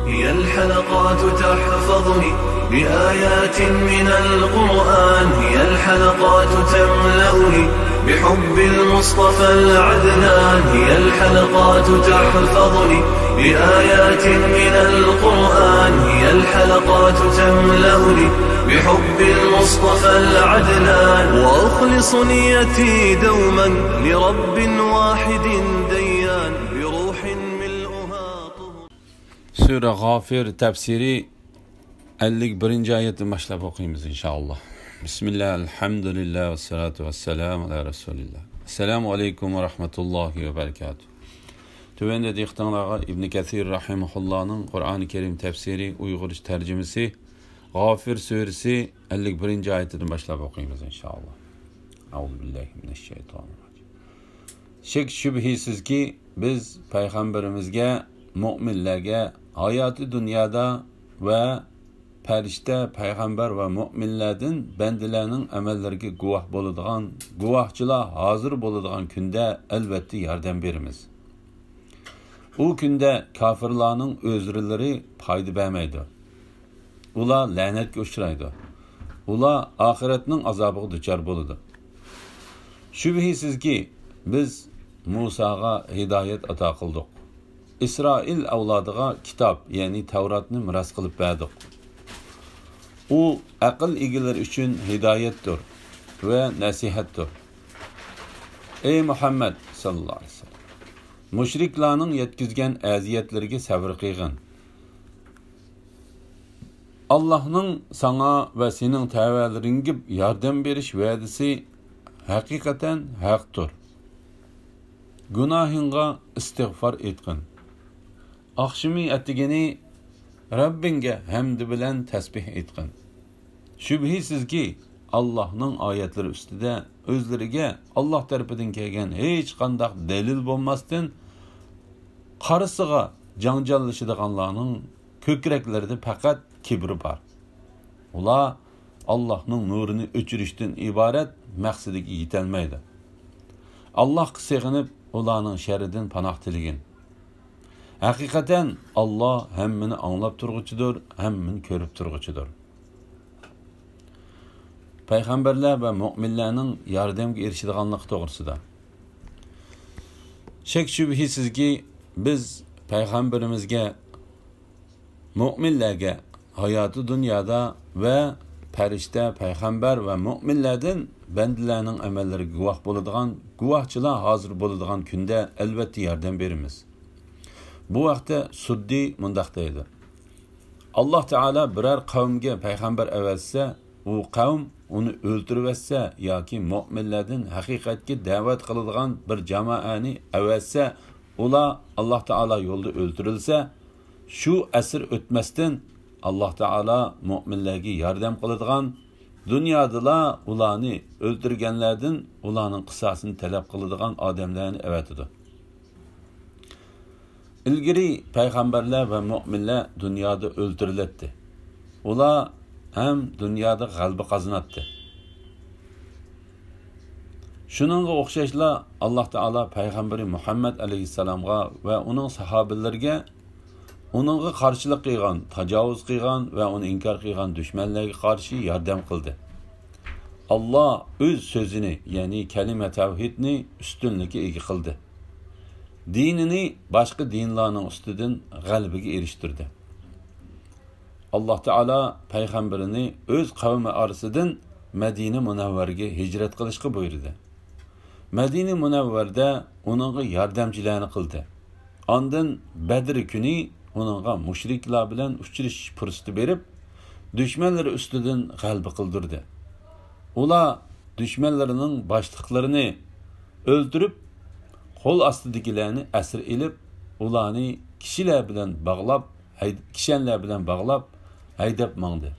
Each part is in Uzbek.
هي الحلقات تحفظني بآيات من القرآن، هي الحلقات تملأني بحب المصطفى العدنان، هي الحلقات تحفظني بآيات من القرآن، هي الحلقات تملأني بحب المصطفى العدنان، وأخلص نيتي دوما لرب واحد ديان بروح ملؤها طهر. Sure Gafir tefsiri 51. ayetten başlayıp okuyayım inşallah. Bismillah, elhamdülillah ve salatu ve selamu ala Resulillah. Esselamu aleyküm ve rahmetullahi ve berekatuhu. Tüvende diktanlağa İbn Kathir rahimahullah'ın Kur'an-ı Kerim tefsiri, Uygurca tercümesi Gafir suresi 51. ayetten başlayıp okuyayım inşallah. Euzubillahimineşşeytanirracim. Şek şübhisiz ki biz Peygamberimizge, müminlerge hayatı dünyada ve perişte, peygamber ve müminlerden bendilerinin emellerine guvah boluduğun, guvahçılar hazır boluduğun günde elbette yardım verimiz. O günde kafirlerin özürleri paydı vermeydi. Ula lanet uçraydı. Ula ahiretinin azabı düçar boludu. Şübhisiz ki biz Musa'ga hidayet ata kıldık. İsrail avladığa kitap, yani Tevrat'ını miras kılıp verdik. O akıl ilgiler için hidayettir ve nasihattir. Ey Muhammed sallallahu aleyhi ve sellem, müşriklerin yetkizgen eziyetlerine sabır kıygın. Allah'ın sana ve senin tevelerine yardım veriş vaadisi hakikaten haktır. Günahınga istiğfar etkin. Akşamı ettigeni Rabbinge hamd bilen tesbih etkin. Şübhisiz ki Allah'ın ayetleri üstüde özlerige Allah tarafından kelgen hiç kandak delil bulmasdan karısıga janjallışıdığanlarının kökreklerinde fakat kibri var. Ula Allah'ın nurunu öçürüşten ibaret maksadiga yetelmeydi. Allah sığınıp ulanın şerrinden panah tiligin. Hakikaten Allah hemmini anlap turguçudur, hemmini körüp turguçudur. Peygamberler ve müminlerin yardımga erişidiganlık doğrusuda. Şek şübhisiz ki biz Peygamberimizge, müminlerge hayatı dünyada ve perişte, peygamber ve müminlerden bendilerinin emelleri guvah boluduğun, guvahçılar hazır boluduğun günde elbette yardım verimiz. Bu vakte Suddi mundaqdaydı. Allah Teala birer kavmge peygamber evelse, o kavm onu öldürüvetse yoki müminlerden hakikatga davet kılıdığan bir cemaani evelse, ula Allah Teala yolda öldürülse, şu asır ötmesden Allah Teala müminlerge yardım kılıdığan, dünyadala ulanı öldürgenlerden ulanın kısasını talep kılıdığan adamlarını evetidir. İlgiri peygamberler ve müminler dünyada öldürületti. Ula hem dünyada galbi kazanattı. Şununla okşayışla Allah Teala peygamberi Muhammed aleyhisselam'a ve onun sahabelerine onunla karşılık kıygan, tacavuz kıygan ve onu inkar kıygan düşmanlarına karşı yardım kıldı. Allah öz sözünü, yani kelime tevhidini üstünlüğe ega kıldı. Dinini başka dinlerin üstüden galbiga eriştirdi. Allah Teala peygamberini öz kavmi arasından Medine Münevver'e hicret kılışkı buyurdu. Medine Münevver'de onunla yardımcılarını kıldı. Andın Bedir günü onunla müşrikler bilen uçuruş fırsatı verip düşmanları üstüden galbi kıldırdı. Ula düşmanlarının başlıklarını öldürüp kol astıdagilarni asir ilip ularni kishilar bilan bağlab haydab mangdi.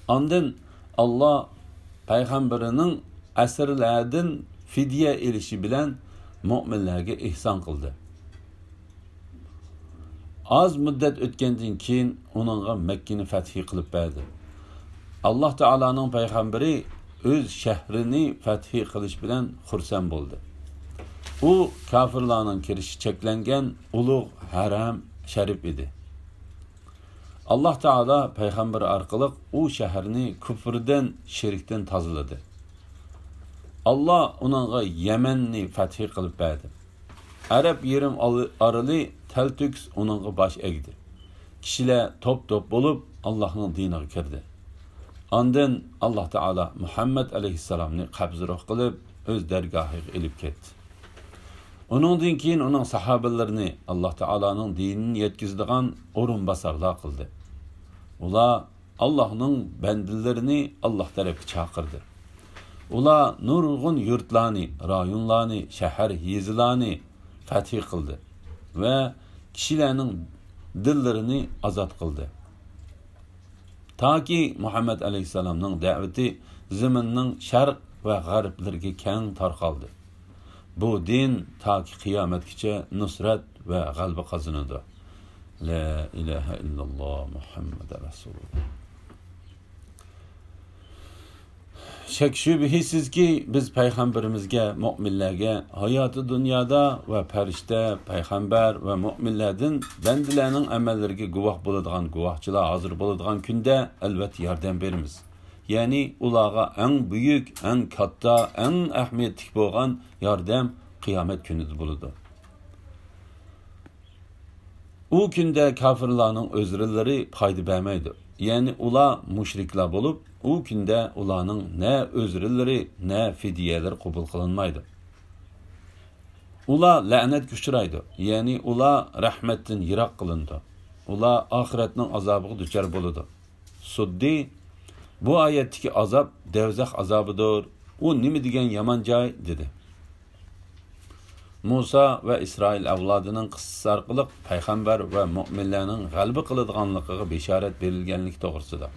Ondan Allah payg'ambarining asirlardan fidya elishi bilan mu'minlarga ihson qildi. Az muddat o'tgandan keyin uningga Makkani fath qilib berdi. Allah Taolaning payg'ambari o'z shahrini fath qilish bilan xursand bo'ldi. U kafirlarning kirishi cheklangan ulug' haram sharif edi. Allah Taala payg'ambar orqali u shaharni kufrdan, shirkdan tozaladi. Allah uningga Yamanni fath qilib berdi. Arab yerim orali taltuks uningga bosh egdi. Kishilar top-top bo'lib Allohning diniga kirdi. Ondan Allah Taala Muhammad alayhissalomni qabzroq qilib o'z dargohiga olib ketdi. Uningdan keyin uning sahobalarini Allah Taolaning dinini yetkazadigan o'rinbosarlar qildi. Ular Allohning bandalarini Allah tarafga chaqirdi. Ular nurg'un yurtlarni, rayonlarni, shahar yezlarni fath qildi va kishilarning dillarini azod qildi. Taki Muhammad alayhissalomning da'vati zaminning sharq va g'arblariga keng tarqaldi. Bu din taki qiyomatgacha nusrat va g'alaba qozonadi. La ilaha illalloh Muhammad rasululloh. Shak shubhisizki biz payg'ambarimizga, mu'minlarga hayoti dunyoda va farishta, payg'ambar va mu'minlardan bandalarning amallariga guvoh bo'ladigan guvohchilar hozir bo'ladigan kunda albatta yordam beramiz. Ya'ni ularga eng buyuk, eng katta, eng ahamiyatli bo'lgan yordam qiyomat kunida bo'ladi. U kunda kafirlarning o'zlari foyda bermaydi. Ya'ni ular mushriklar bo'lib, u kunda ularning ne o'zlari, ne fidyeler qabul qilinmaydi. Ular la'natga uchraydi. Ya'ni ular rahmatdan yiroq qilindi. Ular oxiratning azobiga duchor bo'ladi. Suddi bu oyatdagi azob devzax azobidir. U nima degan yomon joy dedi. Musa va Isroil avlodining qissasi orqali payg'ambar va mu'minlarning g'alaba qiladiganligiga bishorat berilganlik to'g'risida.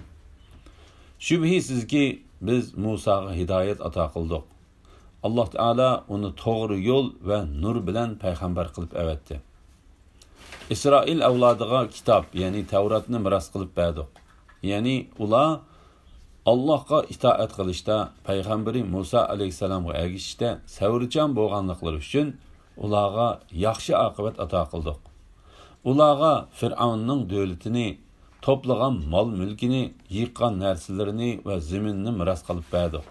Shubhisizki biz Musaga hidoyat ato qildik. Alloh taolo uni to'g'ri yo'l va nur bilan payg'ambar qilib avatdi. Isroil avlodiga kitob, ya'ni Tavratni miros qilib berdik. Ya'ni ular Allohga itoat qilishda, payg'ambari Musa alayhisalomga ergishishda savrichan bo'lganliklari uchun ularga yaxshi oqibat ato qildik. Ularga Fir'avnning davlatini, to'plagan mol-mulkini, yiqqan narsalarini va zaminni miros qilib berdik.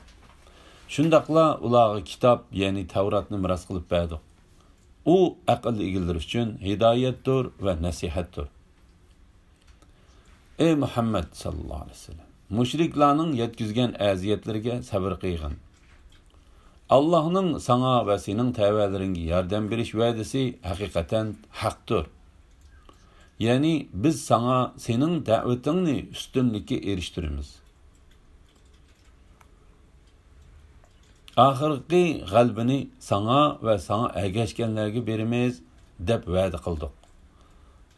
Shundaqla ularga kitob, ya'ni Tavratni miros qilib berdik. U aql egalari uchun hidoyatdir va nasihatdir. Ey Muhammad sallallohu alayhi vasallam, mushriklarning yetkizgan aziyatlariga sabr qilgin. Allah'ның sana ve senin təvələrinə yardım beriş vədisi həqiqətən haqdır. Yani biz sana senin dəvətini üstünlükə erişdirimiz. Axırqi qalbini sana ve sana əgəşkənlərə berimiz dəb vədə qıldıq.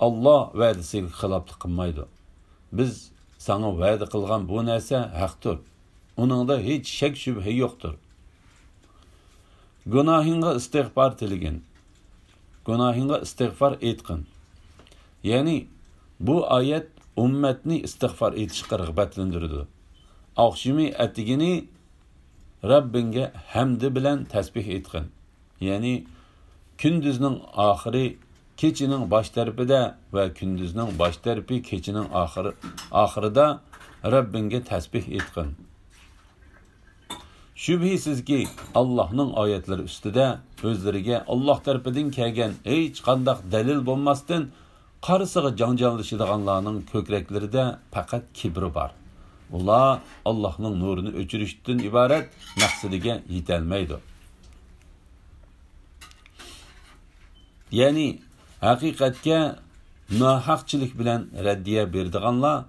Allah vədisi xilaflıq qılmaydı. Biz sana vədə qılğan bu nəsə haqdır. Onunda heç şək şübhə yoxdur. Günahınğa istiğfar tiligin. Günahınğa istiğfar etqin. Yani bu ayet ümmetni istiğfar etişqə rəğbətlendirdi. Akşimi ətigini Rabbinge hamdi bilen təsbih etqin. Yani gündüzün ahiri keçinin baş tərəfində və gündüzün baş tərəfi keçinin ahirida Rabbinge təsbih etqin. Şübhisiz ki Allah'ның ayetleri üstüde özleriga Allah tarafından kelgan hiç qandaq dalil bo'lmasdan qarısıga janjallashadiganlarning ko'kraklarida faqat kibri bor. Ular Allah'ның nurunu o'chirishdan iborat maqsadiga yetolmaydi. Ya'ni haqiqatga nohaqchilik bilan raddiya berdiganlar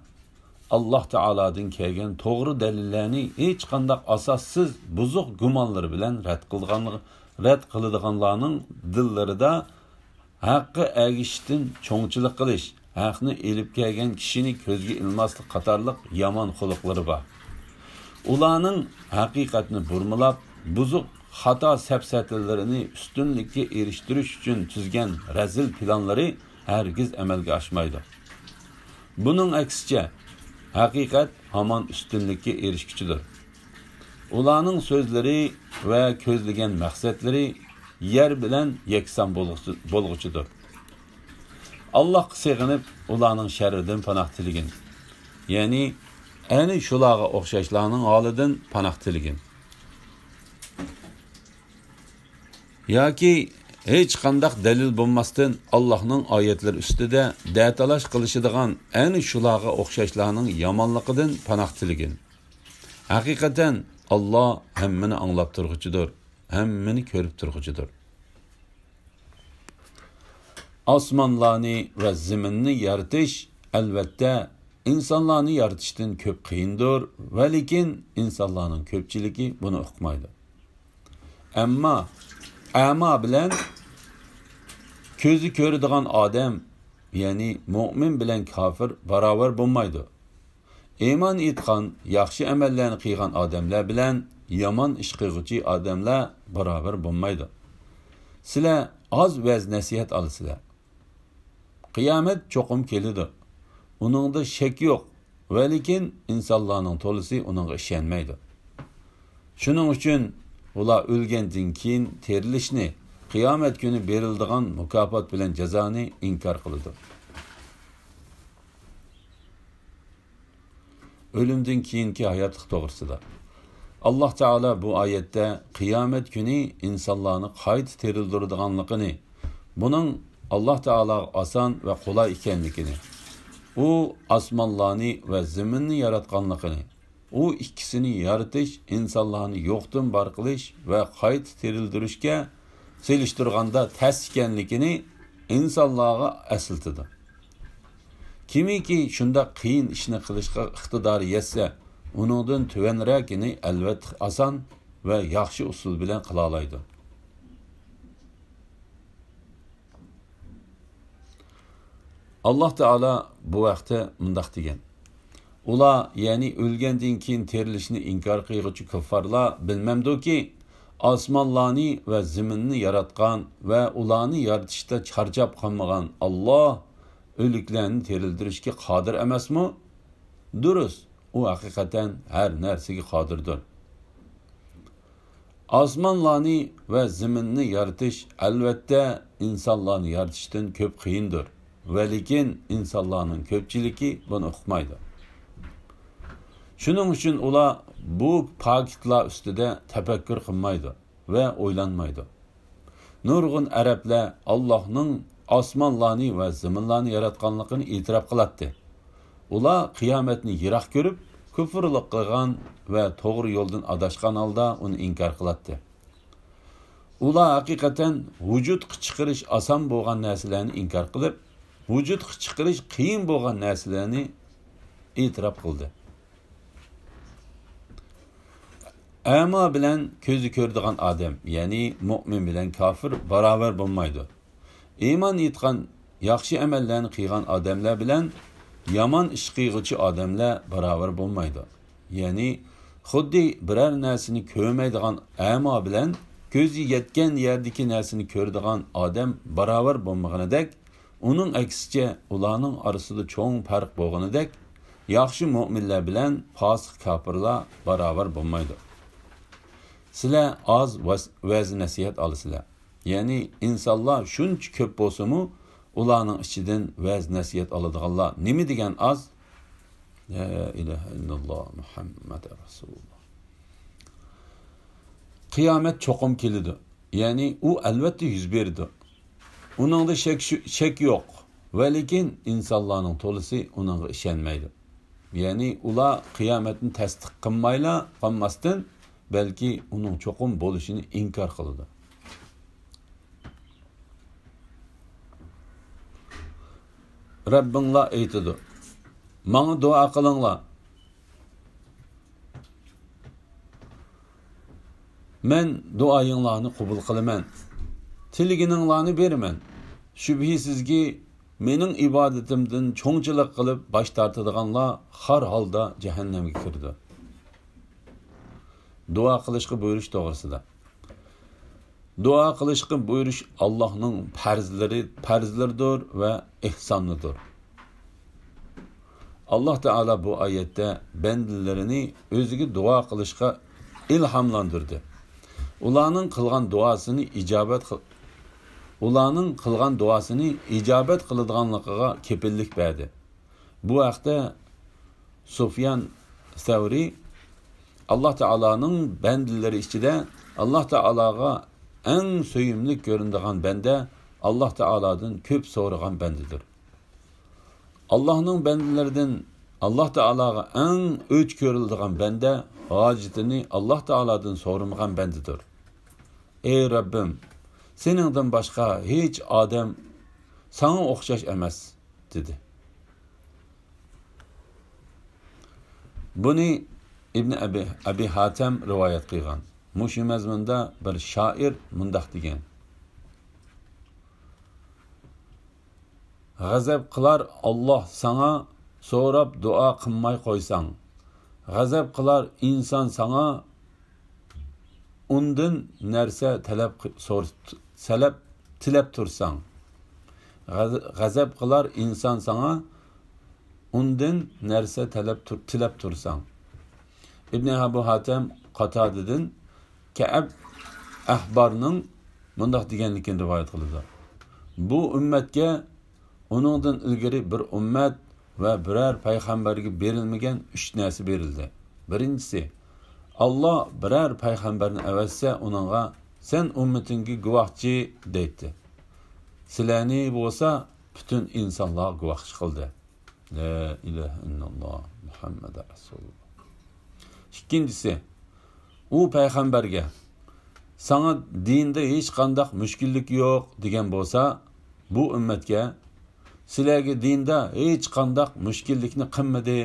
Allah Taaladan kelgan to'g'ri dalillarni hech qanday asossiz buzuq gumonlar bilan rad qiladiganlarning dillarida haqqi agishdan cho'ngchilik qilish, haqni elib kelgan kishini ko'zga ilmaslik qatorliq yomon xuluqlari bor. Ularning haqiqatni burmilab, buzuq xato safsatalarini ustunlikka erishtirish uchun tuzgan razil planlari hargiz amalga oshmaydi. Buning aksicha haqiqat hamon üstünlükке erişkiçidir. Ularning sözleri ve ko'zlagan maqsadlari yer bilan yakson bo'lg'uchidir. Allohga sig'inib, ularning sharridan panoh tiligin. Ya'ni, ani shularga o'xshashlarning holidan panoh tiligin. Yoki hech qanday dalil bo'lmasdan Allohning oyatlari ustida da'talash qilishadigan ani shularga o'xshashlarning yomonligidan panoh tiligin. Haqiqatan Alloh hammani anglab turg'uchidir, hammani ko'rib turg'uchidir. Osmonlarni va zaminni yaratish albatta insonlarni yaratishdan ko'p qiyindir, va lekin insonlarning ko'pchiligi buni uqmaydi. Ammo a'mo bilan ko'zi ko'radigan odam, ya'ni mu'min bilan kofir barobar bo'lmaydi. Iymon etgan, yaxshi amallarni qilgan odamlar bilan yomon ish qilguvchi odamlar barobar bo'lmaydi. Sizlar oz vaz nasihat olasizlar. Qiyomat cho'qim keladi. Uningda shak yo'q, va lekin insonlarning to'lisi uningga ishonmaydi. Shuning uchun ular o'lgandan keyin terilishni, qiyomat kuni beriladigan mukofot bilan jazoni inkor qiladi. O'limdan keyingi hayotlik to'g'risida Alloh taolo bu oyatda qiyomat kuni insonlarni qayta terildiradiganligini, buning Alloh taolo oson va qulay ekanligini, u osmonlarni va zaminni yaratganligini, u ikkisini yaratish, insonlarni yo'qdan bor qilish va qayta terildirishga selishtirganda tas ekanligini insonlarga asıltidi. Kimiki shunda qiyin ishni qilishga iqtidori yetsa, uningdan tuvanragini albatta oson va yaxshi usul bilan qila oladi. Alloh taolo bu vaqtda mundaq degan: ular, ya'ni o'lgandan keyin terilishni inkor qiluvchi koffarlar bilmamdiki, osmonlarni va zaminni yaratgan va ularni yaratishda charchab qolmagan Alloh o'liklarni terildirishga qodir emasmi? Durust, u haqiqatan har narsaga qodirdir. Osmonlarni va zaminni yaratish albatta insonlarni yaratishdan ko'p qiyindir, va lekin insonlarning ko'pchiligi buni uqmaydi. Shuning uchun ular bu faktlar ustida tafakkur qilmaydi va o'ylanmaydi. Nurg'un arablar Allohning osmonlarni va zaminlarni yaratganligini e'tirof qiladi. Ular qiyomatni yiroq ko'rib, kufrlik qilgan va to'g'ri yo'ldan adashgan holda uni inkor qiladi. Ular haqiqatan vujudga chiqarish oson bo'lgan narsalarni inkor qilib, vujudga chiqarish qiyin bo'lgan narsalarni e'tirof qildi. A'mo bilan ko'zi ko'radigan odam, ya'ni mu'min bilan kofir barobar bo'lmaydi. Iymon etgan, yaxshi amallarni qilgan odamlar bilan yomon ish qilguvchi odamlar barobar bo'lmaydi. Ya'ni xuddi biror narsani ko'rmaydigan a'mo bilan ko'zi yetgan yerdagi narsani ko'radigan odam barobar bo'lmaganidek, uning aksicha ularning orasida cho'ng farq bo'lganidek, yaxshi mu'minlar bilan fosiq kofirlar barobar bo'lmaydi. Sizlar oz vaz nasihat olasizlar. Ya'ni insonlar shuncha ko'p bo'lsa-mu, ularning ichidan vaz nasihat oladiganlar nima degan oz? La ilaha illalloh Muhammad rasululloh. Qiyomat cho'qim keladi. Ya'ni u albatta yuz berdi. Uningda shak yo'q. Va lekin insonlarning to'lisi uningga ishonmaydi. Ya'ni ular qiyomatni tasdiq qilmasdan, balki uning cho'qim bo'lishini inkor qiladi. Rabbinglar aytadi: "Menga duo qilinglar. Men duoyinglarni qabul qilaman. Tilgininglarni beraman. Shubhisizki, mening ibodatimdan cho'ngchilik qilib bosh tortadiganlar har holda jahannamga kirdi." Duo qilishga buyurish to'g'risida. Duo qilishga buyurish Allohning farzlaridir va ihsonidir. Alloh taolo bu oyatda bandalarini o'ziga duo qilishga ilhomlantirdi. Ularning qilgan duosini ularning qilgan duosini ijobat qiladiganligiga kepillik berdi. Bu haqda Sufyan Savri Allah Taolaning bandalari ichida Allah Taolaga eng söyümli ko'rinadigan banda Allah Taoladan ko'p so'ragan bandadir. Allahning bandalaridan Allah Taolaga eng o'ch ko'riladigan banda hojatini Allah Taoladan so'ramagan bandadir. Ey Rabbim, seningdan boshqa hech odam sana o'xshash emas, dedi. Buni İbn Abi Hatem rivoyat qilgan. Mushu mazmunda bir shoir mundaq degan: G'azab qilar Allah sana so'rab duo qilmay qo'ysang. G'azab qilar inson sana undan narsa tilab tursang. G'azab qilar inson sana undan narsa tilab tursang. İbn Abi Hatem Qatadadan Ka'b ahbarning mundaq deganligini rivoyat qiladi. Bu ummatga uningdan ilgari bir ummat va biror payg'ambarga berilmagan 3 narsa berildi. Birinchisi, Allah biror payg'ambarni avassa uningga sen ummatingga guvohchi deydi. Sizlarni bo'lsa butun insonlar guvohchi qildi. La ilaha illalloh Muhammad rasululloh. İkincisi, u payg'ambarga sana dinda hech qanday mushkullik yo'q degan bo'lsa, bu ummatga sizlarga dinda hech qanday mushkullikni qilmadi,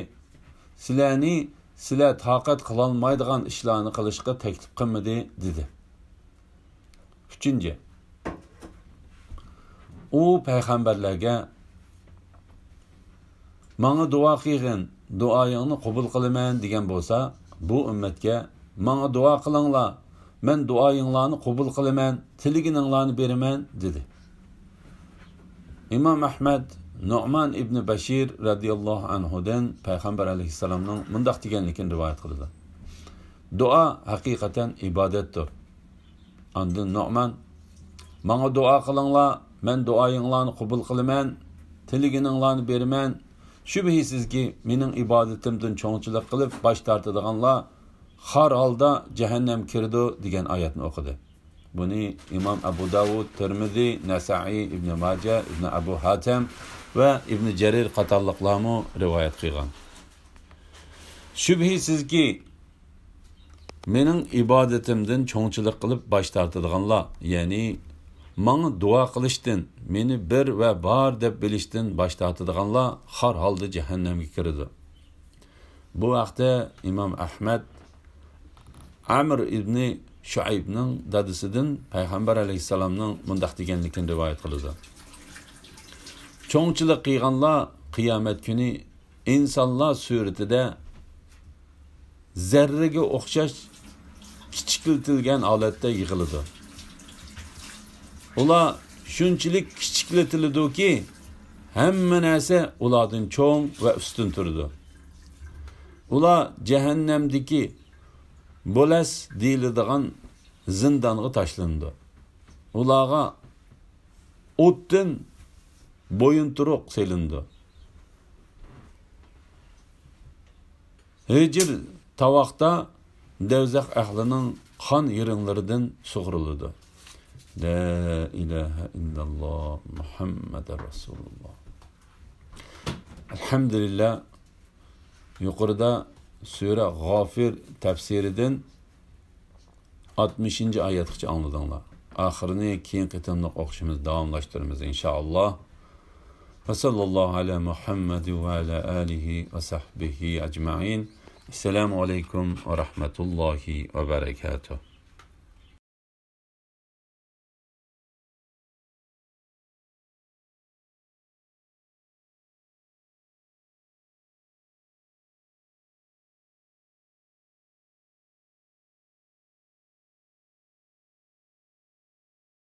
sizlar taqat qilolmaydigan ishlarni qilishga taklif qilmadi dedi. Uchinchi, u payg'ambarlarga "Manga duo qilgin, duoyingni qabul qilaman" degan bo'lsa, bu ummatga "Manga duo qilinglar, men duoyinglarni qabul qilaman, tilgininglarni beraman" dedi. İmam Ahmad Nu'man ibn Bashir radiyallohu anhudan payg'ambar alayhissalomning mundaq deganligini rivoyat qildi. Duo haqiqatan ibodatdir. Ondan Nu'man "Manga duo qilinglar, men duoyinglarni qabul qilaman, tilgininglarni beraman. Shubhisizki mening ibodatimdan cho'ngchilik qilib bosh tortadiganlar har holda jahannam kirdi" degan oyatni o'qidi. Buni İmam Abu Davud, Tirmizi, Nasa'i, Ibn Majah, Ibn Abu Hatem va Ibn Jarir qatorliqlarni rivoyat qilgan. Shubhisizki mening ibodatimdan cho'ngchilik qilib bosh tortadiganlar, ya'ni manga duo qilishdan, meni bir va bor deb bilishdan bosh tortadiganlar har holda jahannamga kiradi. Bu vaqtda İmam Ahmad Amr ibn Shuaybning dadasidan payg'ambar alayhissalomning mundaq deganligini rivoyat qiladi. Cho'ngchilik qilganlar qiyomat kuni insonlar suratida zarraga o'xshash kichikiltilgan holatda yig'iladi. Ular shunchalik kichiklatiladi-ki, hamma narsa ulardan cho'ng va ustun turadi. Ular jahannamdagi bo'las deyiladigan zindonga tashlandi. Ularga o'tdan bo'yinturuq selindi. Hijr tavoqda davzaq ahlining qon yirinlaridan sug'urildi. La ilaha illalloh Muhammad rasululloh. Alhamdulillah, yuqorida Sura G'ofir tafsiridan 60-oyatgacha angladinglar. Oxirini keyin qitimliq o'qishimiz davomlashtiramiz inshaalloh. Va sallallohu ala Muhammad va ala alihi va sahbihi ajma'in. Assalomu alaykum va rahmatullohi va barakatuh.